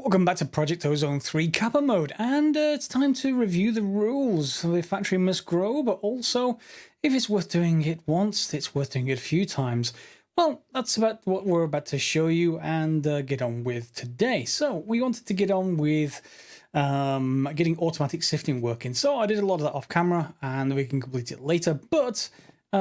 Welcome back to Project Ozone 3 KAPPA mode, and it's time to review the rules. So the factory must grow, but also, if it's worth doing it once, it's worth doing it a few times. Well, that's about what we're about to show you and get on with today. So we wanted to get on with getting automatic sifting working. So I did a lot of that off camera, and we can complete it later. But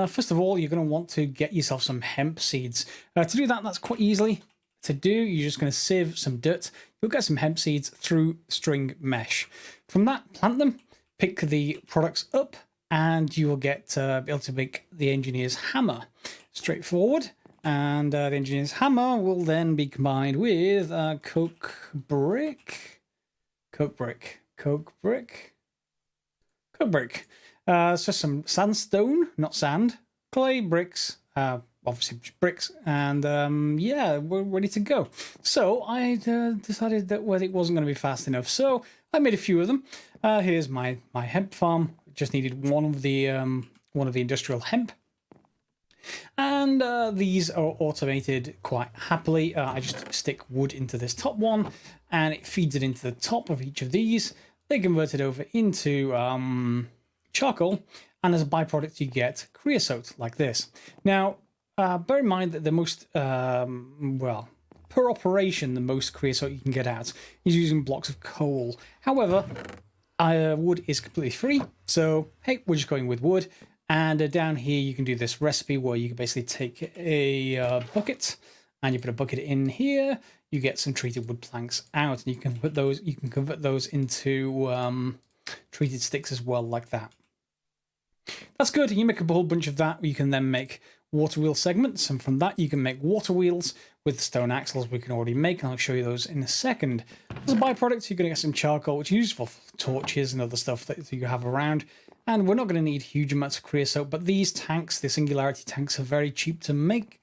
first of all, you're going to want to get yourself some hemp seeds. To do that, that's quite easily to do. You're just going to sieve some dirt. You'll get some hemp seeds through string mesh. From that, plant them, pick the products up, and you will get be able to make the engineer's hammer. Straightforward. And the engineer's hammer will then be combined with coke brick. So some sandstone, not sand, clay, bricks, obviously bricks, and yeah, we're ready to go. So I decided that it wasn't going to be fast enough, so I made a few of them. Here's my hemp farm. Just needed one of the industrial hemp, and these are automated quite happily. I just stick wood into this top one, and it feeds it into the top of each of these. They convert it over into charcoal, and as a byproduct you get creosote like this. Now bear in mind that the most well, per operation, the most creosote you can get out is using blocks of coal. However, wood is completely free, so hey, we're just going with wood. And down here you can do this recipe where you can basically take a bucket and you put a bucket in here. You get some treated wood planks out, and you can put those. You can convert those into treated sticks as well, like that. That's good. You make a whole bunch of that. You can then make water wheel segments, and from that you can make water wheels with the stone axles we can already make, and I'll show you those in a second. As a byproduct, you're going to get some charcoal, which is useful for torches and other stuff that you have around. And we're not going to need huge amounts of creosote, but these tanks, the singularity tanks, are very cheap to make,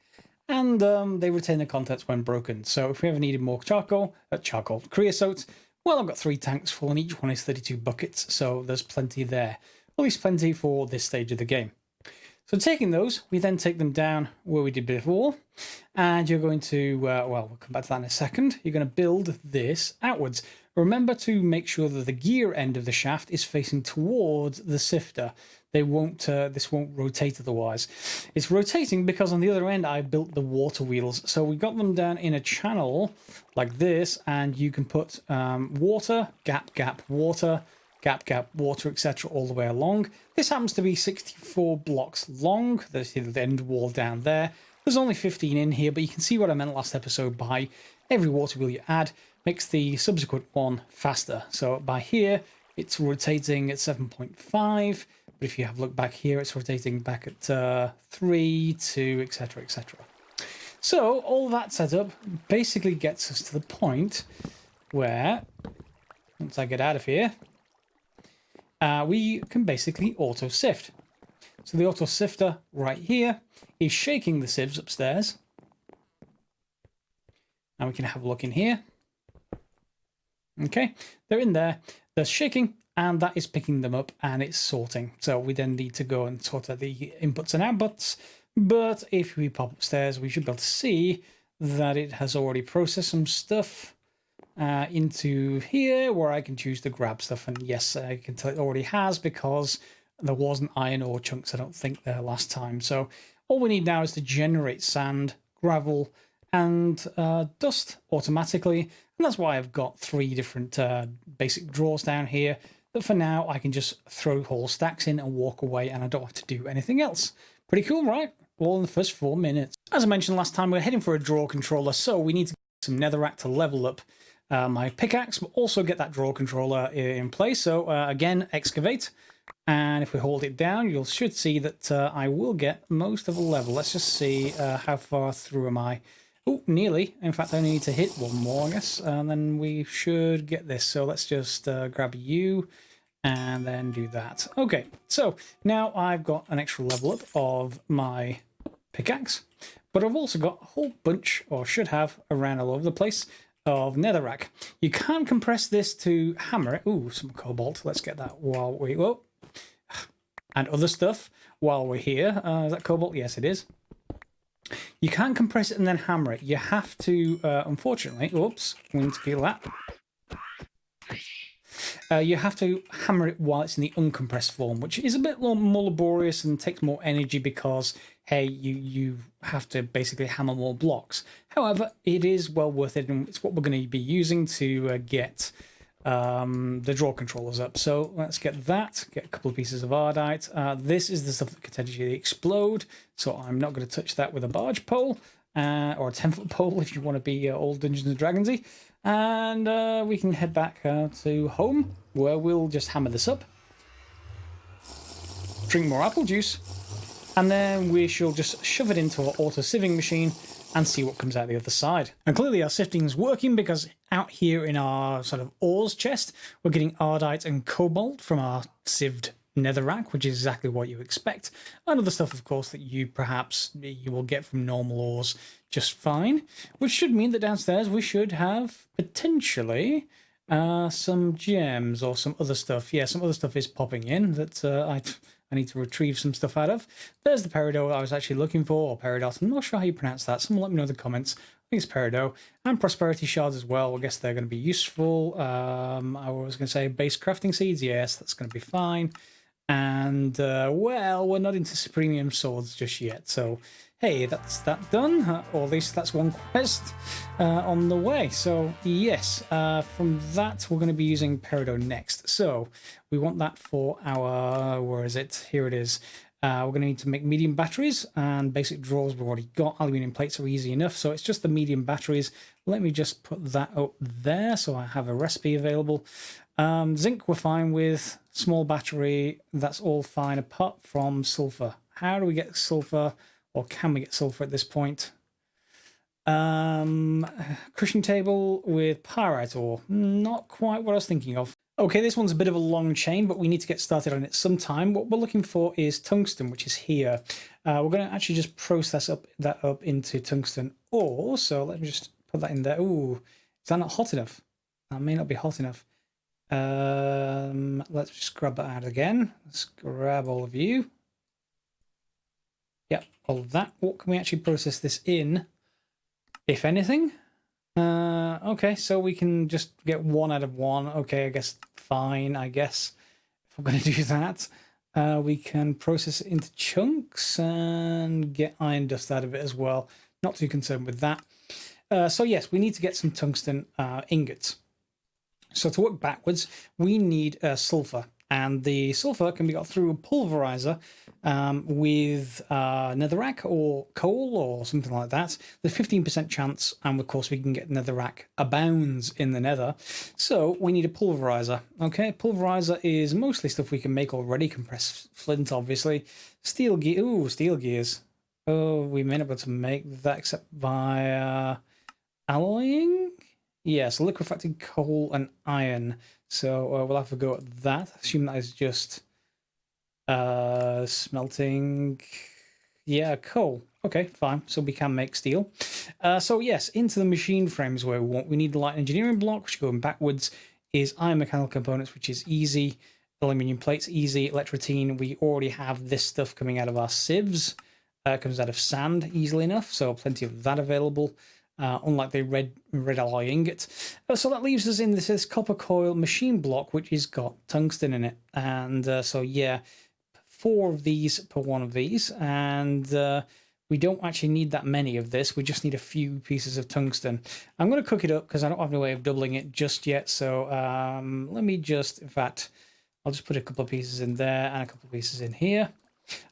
and they retain their contents when broken. So if we ever needed more creosote, well, I've got 3 tanks full, and each one is 32 buckets, so there's plenty there. At least plenty for this stage of the game. So taking those, we then take them down where we did before, and you're going to, well, we'll come back to that in a second. You're going to build this outwards. Remember to make sure that the gear end of the shaft is facing towards the sifter. This won't rotate otherwise. It's rotating because on the other end I built the water wheels. So we got them down in a channel like this, and you can put water, gap, water, gap, water, etc. all the way along. This happens to be 64 blocks long. There's the end wall down there. There's only 15 in here, but you can see what I meant last episode by every water wheel you add makes the subsequent one faster. So by here, it's rotating at 7.5, but if you have a look back here, it's rotating back at 3, 2, etc., etc. So all that setup basically gets us to the point where, once I get out of here, we can basically auto sift. So the auto sifter right here is shaking the sieves upstairs. Now we can have a look in here. Okay, they're in there, they're shaking, and that is picking them up and it's sorting. So we then need to go and sort out the inputs and outputs. But if we pop upstairs, we should be able to see that it has already processed some stuff into here where I can choose to grab stuff. And yes, I can tell it already has, because there wasn't iron ore chunks, I don't think, there last time. So all we need now is to generate sand, gravel, and dust automatically. And that's why I've got 3 different basic drawers down here, that for now I can just throw whole stacks in and walk away, and I don't have to do anything else. Pretty cool, right? All in the first 4 minutes. As I mentioned last time, we're heading for a draw controller, so we need to get some netherrack to level up my pickaxe, but also get that draw controller in place. So again, excavate, and if we hold it down, you should see that I will get most of a level. Let's just see how far through am I. Oh, nearly. In fact, I only need to hit 1 more, I guess, and then we should get this. So let's just grab you and then do that. Okay, so now I've got an extra level up of my pickaxe, but I've also got a whole bunch, or should have, around all over the place, of netherrack. You can compress this to hammer it. Ooh, some cobalt. Let's get that while we... Whoa. And other stuff while we're here. Is that cobalt? Yes, it is. You can't compress it and then hammer it. You have to, unfortunately, oops, we need to kill that. You have to hammer it while it's in the uncompressed form, which is a bit more laborious and takes more energy because, hey, you have to basically hammer more blocks. However, it is well worth it, and it's what we're going to be using to get the draw controllers up. So let's get that, get a couple of pieces of ardite. This is the stuff that could potentially explode, so I'm not going to touch that with a barge pole, or a 10-foot pole if you want to be all Dungeons and Dragonsy. And we can head back to home, where we'll just hammer this up, drink more apple juice, and then we shall just shove it into our auto sieving machine and see what comes out the other side. And clearly our sifting is working, because out here in our sort of ores chest, we're getting ardite and cobalt from our sieved netherrack, which is exactly what you expect. And other stuff, of course, that you will get from normal ores just fine, which should mean that downstairs we should have potentially some gems or some other stuff. Yeah, some other stuff is popping in that I need to retrieve some stuff out of. There's the peridot I was actually looking for, or peridot. I'm not sure how you pronounce that. Someone let me know in the comments. I think it's peridot. And prosperity shards as well. I guess they're going to be useful. I was going to say base crafting seeds. Yes, that's going to be fine. And, well, we're not into supremium swords just yet. So, hey, that's that done. Or at least that's one quest on the way. So, yes, from that, we're going to be using peridot next. So, we want that for our, where is it? Here it is. We're going to need to make medium batteries, and basic drawers we've already got. Aluminium plates are easy enough, so it's just the medium batteries. Let me just put that up there so I have a recipe available. Zinc we're fine with. Small battery, that's all fine apart from sulfur. How do we get sulfur, or can we get sulfur at this point? Crushing table with pyrite ore. Not quite what I was thinking of. Okay, this one's a bit of a long chain, but we need to get started on it sometime. What we're looking for is tungsten, which is here. We're going to actually just process that up into tungsten ore. So let me just put that in there. Ooh, is that not hot enough? That may not be hot enough. Let's just grab that out again. Let's grab all of you. Yep, all of that. What can we actually process this in, if anything? Okay, so we can just get 1 out of 1. Okay, I guess fine, I guess. If we're going to do that, we can process it into chunks and get iron dust out of it as well. Not too concerned with that. So yes, we need to get some tungsten ingots. So to work backwards, we need sulfur. And the sulfur can be got through a pulverizer with netherrack or coal or something like that. There's 15% chance, and of course we can get netherrack abounds in the nether. So we need a pulverizer. Okay, pulverizer is mostly stuff we can make already. Compressed flint, obviously. Steel gear. Ooh, steel gears. Oh, we may not be able to make that except via alloying. Yes, liquefied coal and iron. So we'll have to go at that. I assume that is just smelting. Yeah, coal. Okay, fine. So we can make steel. So yes, into the machine frames where we want. We need the light engineering block, which going backwards is iron mechanical components, which is easy. Aluminium plates, easy. Electrotine, we already have this stuff coming out of our sieves. Comes out of sand easily enough, so plenty of that available. Unlike the red alloy ingot. So that leaves us in this copper coil machine block, which has got tungsten in it. And so, yeah, 4 of these per 1 of these. And we don't actually need that many of this. We just need a few pieces of tungsten. I'm going to cook it up because I don't have any way of doubling it just yet. So let me just, in fact, I'll just put a couple of pieces in there and a couple of pieces in here.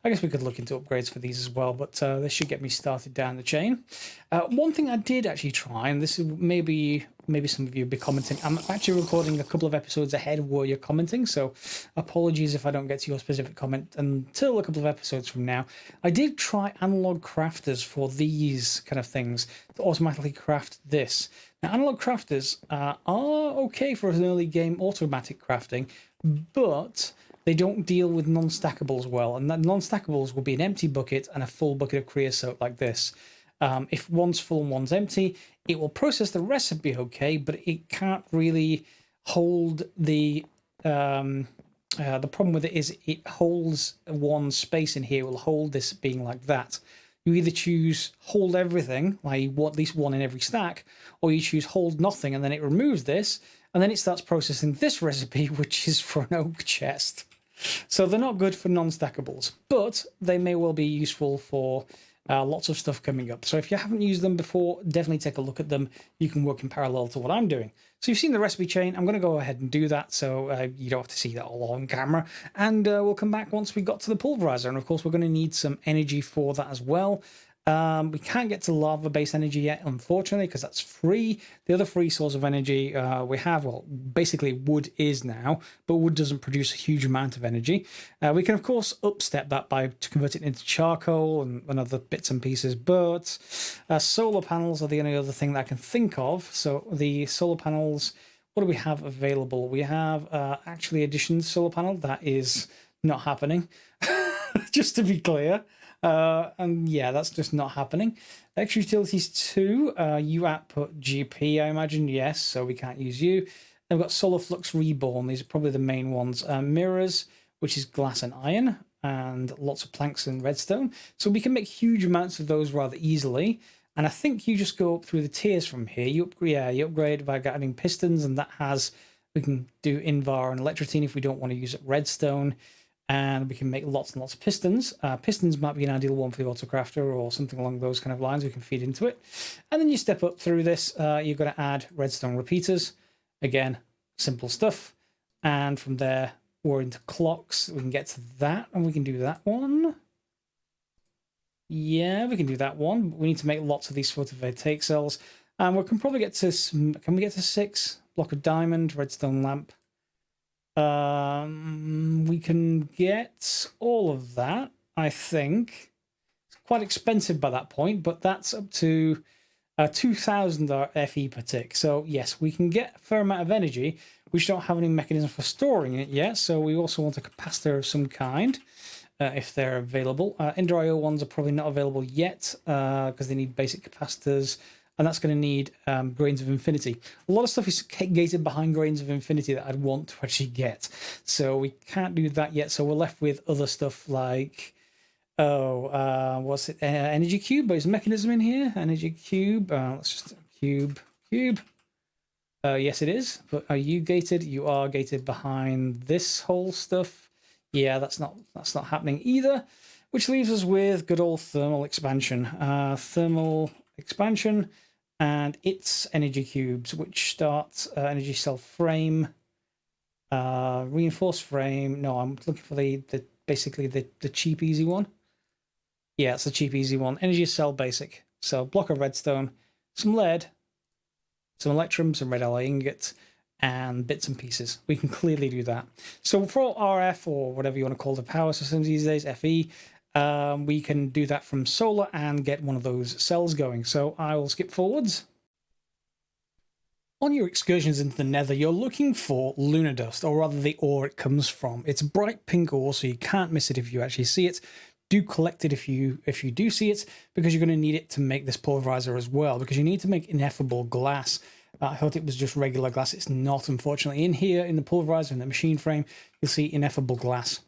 I guess we could look into upgrades for these as well, but this should get me started down the chain. One thing I did actually try, and this is maybe some of you will be commenting. I'm actually recording a couple of episodes ahead where you're commenting, so apologies if I don't get to your specific comment until a couple of episodes from now. I did try analog crafters for these kind of things to automatically craft this. Now, analog crafters are okay for an early game automatic crafting, but they don't deal with non-stackables well, and that non-stackables will be an empty bucket and a full bucket of creosote like this. If one's full and one's empty, it will process the recipe okay, but it can't really hold the problem with it is it holds one space in here, will hold this being like that. You either choose hold everything, like you want at least one in every stack, or you choose hold nothing and then it removes this, and then it starts processing this recipe, which is for an oak chest. So they're not good for non-stackables, but they may well be useful for lots of stuff coming up. So if you haven't used them before, definitely take a look at them. You can work in parallel to what I'm doing. So you've seen the recipe chain. I'm going to go ahead and do that so you don't have to see that all on camera. And we'll come back once we got to the pulverizer. And of course, we're going to need some energy for that as well. We can't get to lava-based energy yet, unfortunately, because that's free. The other free source of energy we have, well, basically wood is now, but wood doesn't produce a huge amount of energy. We can, of course, upstep that by to convert it into charcoal and other bits and pieces, but solar panels are the only other thing that I can think of. So the solar panels, what do we have available? We have actually additions solar panel. That is not happening, just to be clear. And yeah, that's just not happening. Extra utilities 2, you output GP, I imagine, yes, so we can't use you. Then we've got solar flux reborn, these are probably the main ones. Mirrors, which is glass and iron, and lots of planks and redstone. So we can make huge amounts of those rather easily. And I think you just go up through the tiers from here. You upgrade by adding pistons, and that has, we can do Invar and Electrotine if we don't want to use redstone. And we can make lots and lots of pistons. Pistons might be an ideal one for the autocrafter or something along those kind of lines. We can feed into it. And then you step up through this. You're going to add redstone repeaters. Again, simple stuff. And from there, we're into clocks. We can get to that, and we can do that one. Yeah, we can do that one. But we need to make lots of these photovoltaic cells. And we can probably get to, can we get to 6? Block of diamond, redstone lamp. We can get all of that, I think. It's quite expensive by that point, but that's up to 2,000 FE per tick. So yes, we can get a fair amount of energy. We just don't have any mechanism for storing it yet, so we also want a capacitor of some kind, if they're available. Ender IO ones are probably not available yet, because they need basic capacitors. And that's going to need grains of infinity. A lot of stuff is gated behind grains of infinity that I'd want to actually get. So we can't do that yet. So we're left with other stuff like, what's it? Energy cube. There's a mechanism in here. Energy cube. Let's just cube. Yes, it is. But are you gated? You are gated behind this whole stuff. Yeah, that's not happening either. Which leaves us with good old thermal expansion. Thermal expansion. And its energy cubes, which starts energy cell frame, reinforced frame. No, I'm looking for the basically the cheap easy one. Yeah, it's the cheap easy one. Energy cell basic. So block of redstone, some lead, some electrum, some red alloy ingot, and bits and pieces. We can clearly do that. So for RF or whatever you want to call the power systems these days, FE. We can do that from solar and get one of those cells going. So I will skip forwards. On your excursions into the Nether, you're looking for lunar dust, or rather the ore it comes from. It's bright pink ore, so you can't miss it if you actually see it. Do collect it if you do see it, because you're going to need it to make this pulverizer as well, because you need to make ineffable glass. I thought it was just regular glass. It's not, unfortunately. In here, in the pulverizer, in the machine frame, you'll see ineffable glass.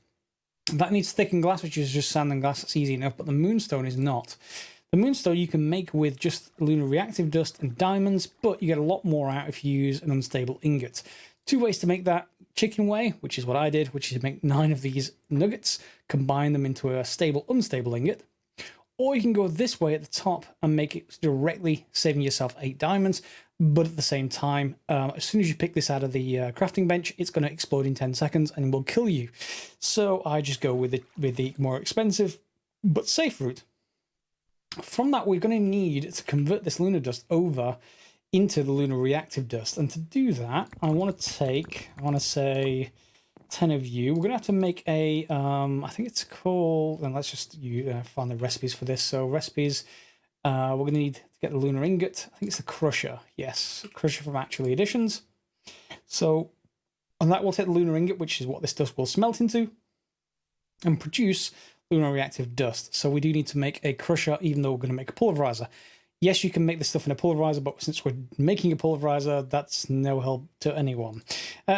That needs thickened glass, which is just sand and glass. That's easy enough, but the moonstone is not. The moonstone you can make with just lunar reactive dust and diamonds, but you get a lot more out if you use an unstable ingot. 2 ways to make that: chicken way, which is what I did, which is to make 9 of these nuggets, combine them into a stable, unstable ingot. Or you can go this way at the top and make it directly, saving yourself 8 diamonds. But at the same time, as soon as you pick this out of the crafting bench, it's going to explode in 10 seconds and will kill you. So I just go with the more expensive but safe route. From that, we're going to need to convert this lunar dust over into the lunar reactive dust. And to do that, I want to say 10 of you. We're going to have to make a, I think it's called, and let's just find the recipes for this. So recipes, we're going to need to get the lunar ingot. I think it's the crusher. Yes, crusher from Actually Additions. So, and that will take the lunar ingot, which is what this dust will smelt into, and produce lunar reactive dust. So we do need to make a crusher, even though we're going to make a pulverizer. Yes, you can make this stuff in a pulverizer, but since we're making a pulverizer, that's no help to anyone.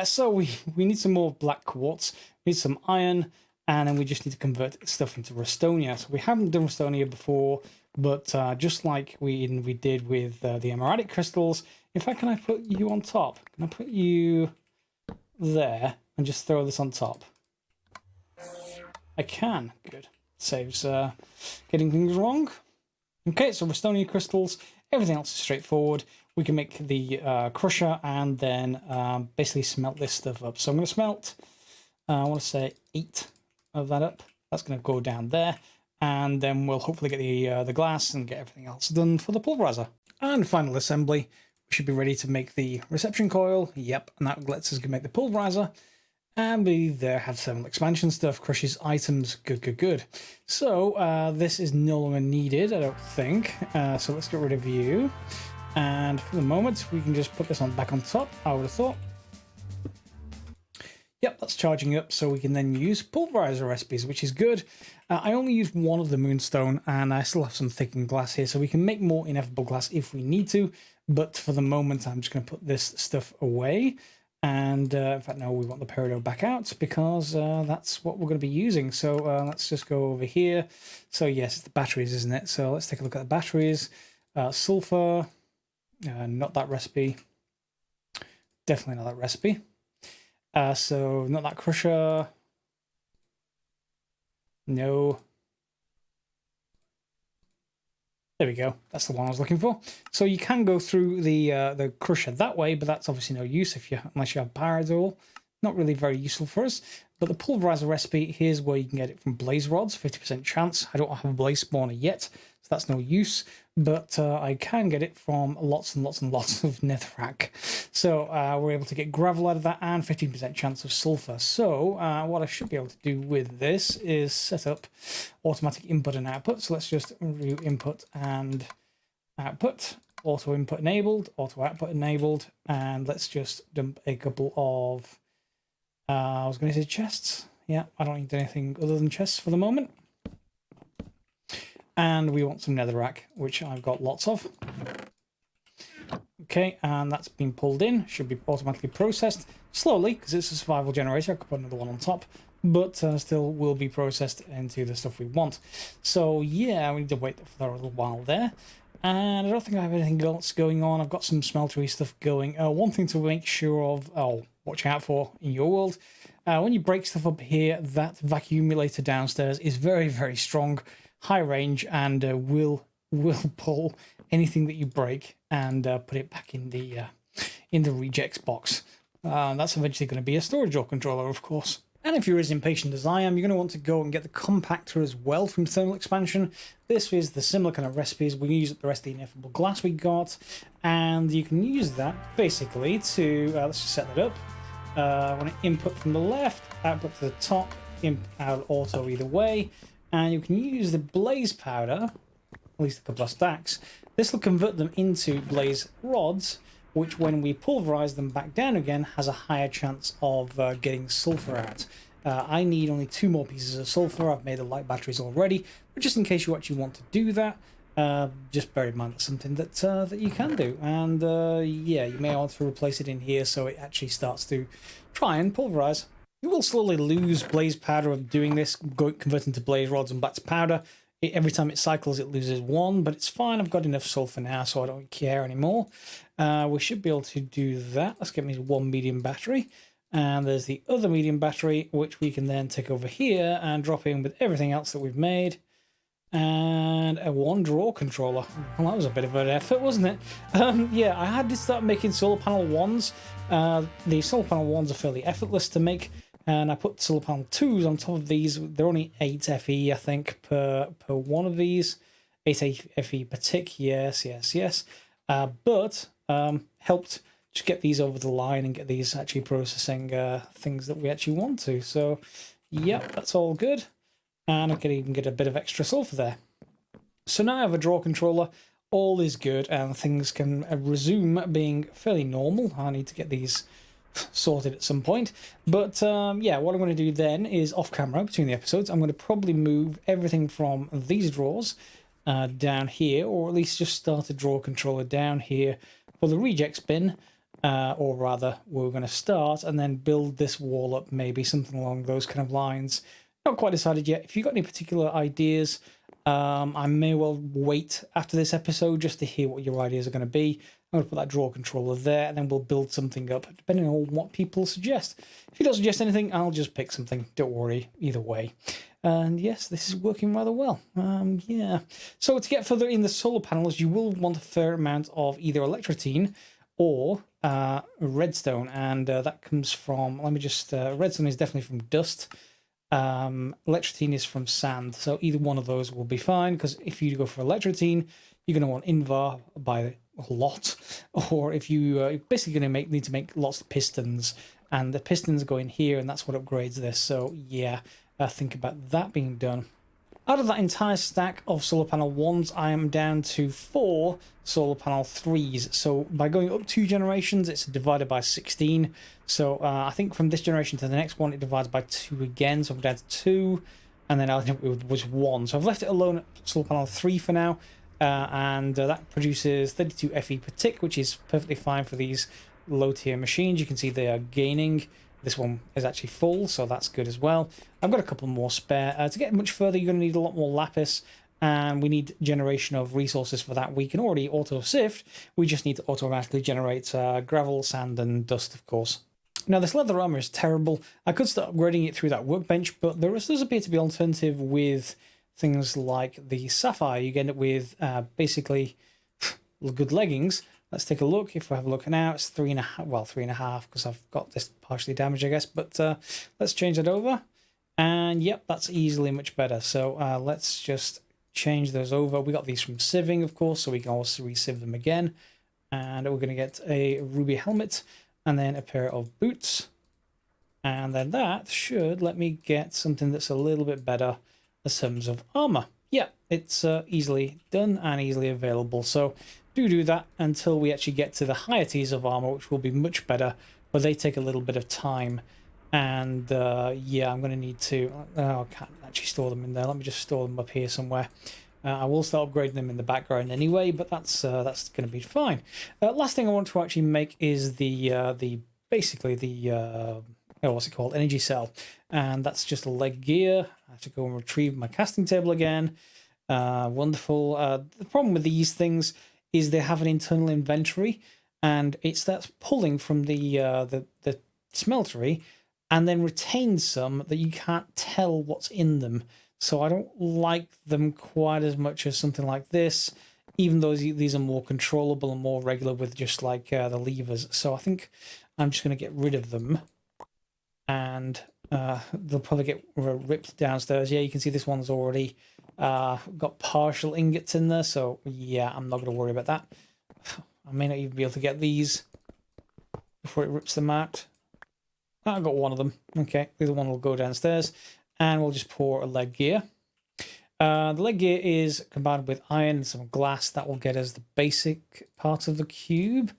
So we need some more black quartz. We need some iron, and then we just need to convert stuff into Rustonia. So we haven't done Rustonia before, but just like we did with the emeraldic crystals, in fact, can I put you on top? Can I put you there and just throw this on top? I can. Good. Saves getting things wrong. Okay, so Rustonia crystals. Everything else is straightforward. We can make the crusher and then basically smelt this stuff up. So I'm going to smelt, I want to say 8 of that up. That's going to go down there. And then we'll hopefully get the glass and get everything else done for the pulverizer. And final assembly. We should be ready to make the reception coil. Yep, and that lets us make the pulverizer. And we there have thermal expansion stuff, crushes items, good. So this is no longer needed, I don't think. So let's get rid of you. And for the moment, we can just put this on back on top, I would have thought. Yep, that's charging up, so we can then use pulverizer recipes, which is good. I only used one of the moonstone, and I still have some thickened glass here, so we can make more ineffable glass if we need to. But for the moment, I'm just going to put this stuff away. And in fact, no, we want the peridot back out because that's what we're going to be using. So let's just go over here. So yes, it's the batteries, isn't it? So let's take a look at the batteries. Sulfur, not that recipe. Definitely not that recipe. So not that crusher. No. There we go. That's the one I was looking for. So you can go through the crusher that way, but that's obviously no use unless you have power at all. Not really very useful for us. But the pulverizer recipe, here's where you can get it from blaze rods, 50% chance. I don't have a blaze spawner yet, so that's no use. But I can get it from lots and lots and lots of netherrack. So we're able to get gravel out of that and 15% chance of sulfur. So what I should be able to do with this is set up automatic input and output. So let's just do input and output. Auto input enabled, auto output enabled. And let's just dump a couple of... I was going to say chests. Yeah, I don't need anything other than chests for the moment. And we want some netherrack, which I've got lots of. Okay, and that's been pulled in. Should be automatically processed slowly because it's a survival generator. I could put another one on top, but still will be processed into the stuff we want. So yeah, we need to wait for a little while there. And I don't think I have anything else going on. I've got some smeltery stuff going. One thing to make sure of, watch out for in your world, when you break stuff up here, that vacuumulator downstairs is very, very strong, high range, and will pull anything that you break and put it back in the rejects box. That's eventually going to be a storage door controller, of course. And if you're as impatient as I am, you're going to want to go and get the compactor as well from thermal expansion. This is the similar kind of recipes. We use the rest of the ineffable glass we got, and you can use that basically to let's just set that up. I want to input from the left, output to the top, out auto either way, and you can use the blaze powder, at least a couple of stacks. This will convert them into blaze rods, which when we pulverize them back down again has a higher chance of getting sulfur out. I need only 2 more pieces of sulfur. I've made the light batteries already, but just in case you actually want to do that, just bear in mind it's something that you can do. And yeah, you may want to replace it in here so it actually starts to try and pulverize. You will slowly lose blaze powder of doing this, converting to blaze rods and back to powder. Every time it cycles, it loses 1, but it's fine. I've got enough sulfur now, so I don't care anymore. We should be able to do that. Let's get me 1 medium battery. And there's the other medium battery, which we can then take over here and drop in with everything else that we've made. And a 1 draw controller. Well, that was a bit of an effort, wasn't it? Yeah, I had to start making solar panel 1s. The solar panel 1s are fairly effortless to make. And I put solar panel 2s on top of these. They're only 8 FE, I think, per one of these. 8 FE per tick, yes. But helped just get these over the line and get these actually processing things that we actually want to. So, yep, that's all good. And I can even get a bit of extra sulfur there. So now I have a draw controller. All is good, and things can resume being fairly normal. I need to get these sorted at some point, but yeah, what I'm going to do then is off camera between the episodes I'm going to probably move everything from these drawers down here, or at least just start a drawer controller down here for the rejects bin, or rather we're going to start and then build this wall up, maybe something along those kind of lines, Not quite decided yet. If you've got any particular ideas, I may well wait after this episode just to hear what your ideas are going to be. I'm going to put that draw controller there, and then we'll build something up depending on what people suggest. If you don't suggest anything, I'll just pick something. Don't worry, either way. And yes, this is working rather well. Yeah. So to get further in the solar panels, you will want a fair amount of either electrotine or redstone, and that comes from, let me just, redstone is definitely from dust. Electrotine is from sand, so either one of those will be fine, because if you go for electrotine, you're going to want invar by a lot, or if you basically going to need to make lots of pistons, and the pistons go in here, and that's what upgrades this. So yeah, think about that being done. Out of that entire stack of solar panel 1s, I am down to 4 solar panel 3s. So by going up 2 generations, it's divided by 16. So I think from this generation to the next one, it divides by 2 again. So I'm down to 2, and then I think it was 1. So I've left it alone at solar panel 3 for now. And that produces 32 FE per tick, which is perfectly fine for these low tier machines. You can see they are gaining. This one is actually full, so that's good as well. I've got a couple more spare. To get much further, you're going to need a lot more lapis, and we need generation of resources for that. We can already auto sift. We just need to automatically generate gravel, sand, and dust, of course. Now, this leather armor is terrible. I could start upgrading it through that workbench, but there does appear to be an alternative with things like the sapphire. You end up with basically good leggings. Let's take a look. If we have a look now, it's 3.5. Well, 3.5 because I've got this partially damaged, I guess. But let's change that over. And yep, that's easily much better. So let's just change those over. We got these from sieving, of course, so we can also re-sieve them again. And we're going to get a ruby helmet and then a pair of boots. And then that should let me get something that's a little bit better in terms of armor. Yeah, it's easily done and easily available. So do that until we actually get to the higher tiers of armor, which will be much better, but they take a little bit of time. And yeah, I'm going to need to, I can't actually store them in there. Let me just store them up here somewhere. I will start upgrading them in the background anyway, but that's going to be fine. Last thing I want to actually make is basically the what's it called, energy cell, and that's just a leg gear. I have to go and retrieve my casting table again. Wonderful. The problem with these things is they have an internal inventory, and it starts pulling from the smeltery and then retains some that you can't tell what's in them. So I don't like them quite as much as something like this, even though these are more controllable and more regular with just like the levers. So I think I'm just going to get rid of them, and they'll probably get ripped downstairs. Yeah, you can see this one's already got partial ingots in there, so yeah, I'm not going to worry about that. I may not even be able to get these before it rips them out. I got one of them. Okay, the other one will go downstairs, and we'll just pour a leg gear. The leg gear is combined with iron and some glass. That will get us the basic part of the cube.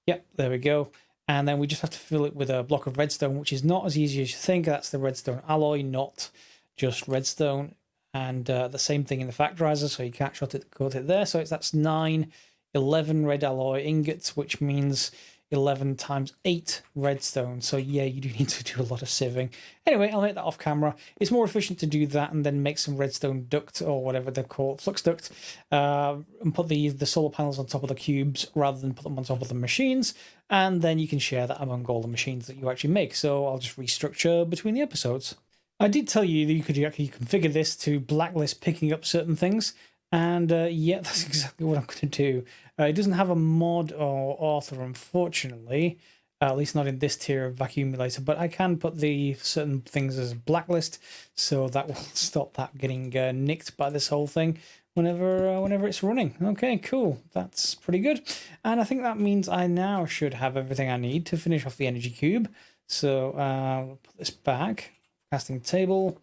Yep, there we go. And then we just have to fill it with a block of redstone, which is not as easy as you think. That's the redstone alloy, not just redstone. And the same thing in the factorizer, so you can't coat it there. So that's 11 red alloy ingots, which means 11 times 8 redstone. So yeah, you do need to do a lot of sieving. Anyway, I'll make that off camera. It's more efficient to do that and then make some redstone duct, or whatever they're called, flux duct, and put the solar panels on top of the cubes rather than put them on top of the machines. And then you can share that among all the machines that you actually make. So I'll just restructure between the episodes. I did tell you that you could actually configure this to blacklist picking up certain things, and yeah, that's exactly what I'm going to do. It doesn't have a mod or author, unfortunately, at least not in this tier of accumulator, but I can put the certain things as blacklist, so that will stop that getting nicked by this whole thing whenever it's running. Okay, cool. That's pretty good. And I think that means I now should have everything I need to finish off the energy cube. So we'll put this back. Casting table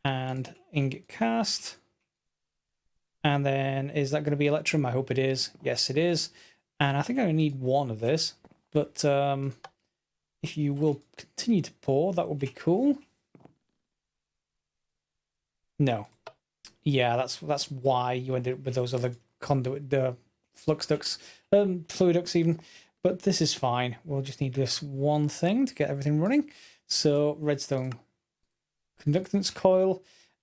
and ingot cast. And then is that going to be electrum? I hope it is. Yes, it is. And I think I only need one of this. But if you will continue to pour, that would be cool. No. Yeah, that's why you ended up with those other conduit, flux ducts, fluid ducts even. But this is fine. We'll just need this one thing to get everything running. So redstone conductance coil,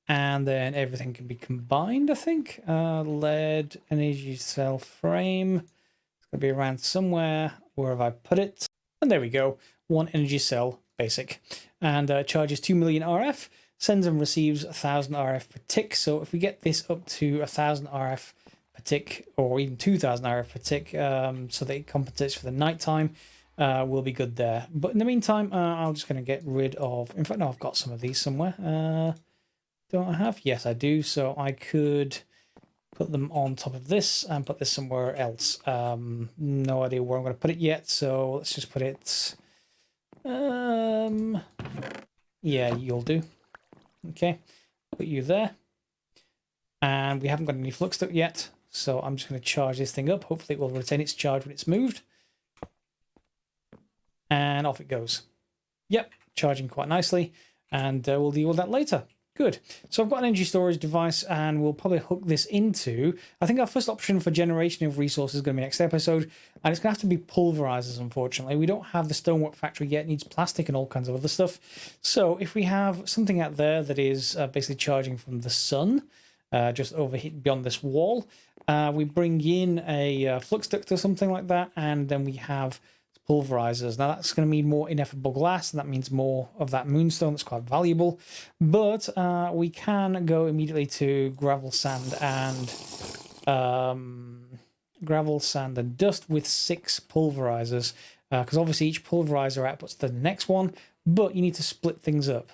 and then everything can be combined, I think. Lead energy cell frame. It's going to be around somewhere. Where have I put it? And there we go. One energy cell basic. And charges 2 million RF. Sends and receives 1,000 RF per tick. So if we get this up to 1,000 RF per tick, or even 2,000 RF per tick, so that it compensates for the nighttime, we'll be good there. But in the meantime, I'm just going to get rid of... In fact, no, I've got some of these somewhere. Don't I have? Yes, I do. So I could put them on top of this and put this somewhere else. No idea where I'm going to put it yet. So let's just put it... yeah, you'll do. Okay, put you there. And we haven't got any flux duct yet. So I'm just going to charge this thing up. Hopefully it will retain its charge when it's moved. And off it goes. Yep, charging quite nicely. And we'll deal with that later. Good. So I've got an energy storage device, and we'll probably hook this into... I think our first option for generation of resources is going to be next episode, and it's going to have to be pulverizers, unfortunately. We don't have the stonework factory yet. It needs plastic and all kinds of other stuff. So if we have something out there that is basically charging from the sun, just over here beyond this wall, we bring in a flux duct or something like that, and then we have pulverizers. Now that's going to mean more ineffable glass, and that means more of that moonstone that's quite valuable. But we can go immediately to gravel, sand, and dust with 6 pulverizers, because obviously each pulverizer outputs the next one, but you need to split things up.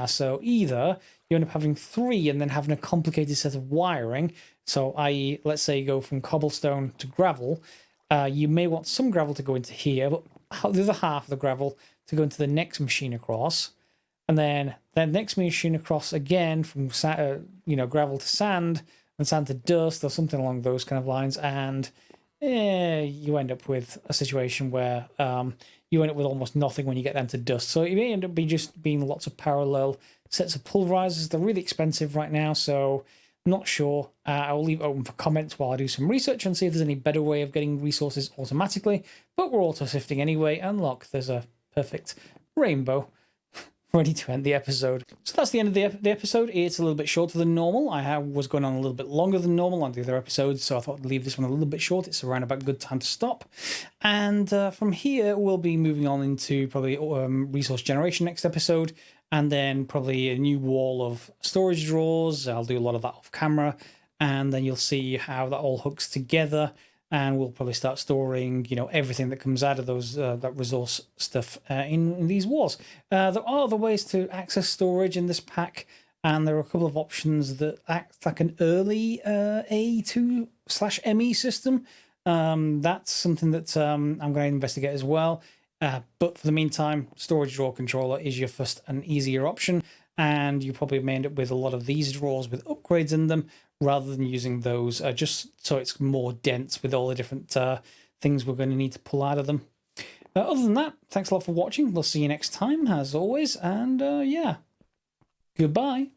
So either you end up having 3 and then having a complicated set of wiring. So i.e., let's say you go from cobblestone to gravel. You may want some gravel to go into here, but the other half of the gravel to go into the next machine across, and then the next machine across again from gravel to sand and sand to dust or something along those kind of lines, and you end up with a situation where you end up with almost nothing when you get down to dust. So it may end up being lots of parallel sets of pulverizers. They're really expensive right now, so not sure. I will leave it open for comments while I do some research and see if there's any better way of getting resources automatically. But we're auto sifting anyway, and look, there's a perfect rainbow ready to end the episode. So that's the end of the episode. It's a little bit shorter than normal. I was going on a little bit longer than normal on the other episodes, so I thought I'd leave this one a little bit short. It's around about a good time to stop. And from here, we'll be moving on into probably resource generation next episode, and then probably a new wall of storage drawers. I'll do a lot of that off camera, and then you'll see how that all hooks together. And we'll probably start storing, everything that comes out of those that resource stuff in these walls. There are other ways to access storage in this pack, and there are a couple of options that act like an early A2/ME system. That's something that I'm going to investigate as well. But for the meantime, storage drawer controller is your first and easier option, and you probably may end up with a lot of these drawers with upgrades in them, rather than using those, just so it's more dense with all the different things we're going to need to pull out of them. Other than that, thanks a lot for watching. We'll see you next time, as always, and yeah, goodbye.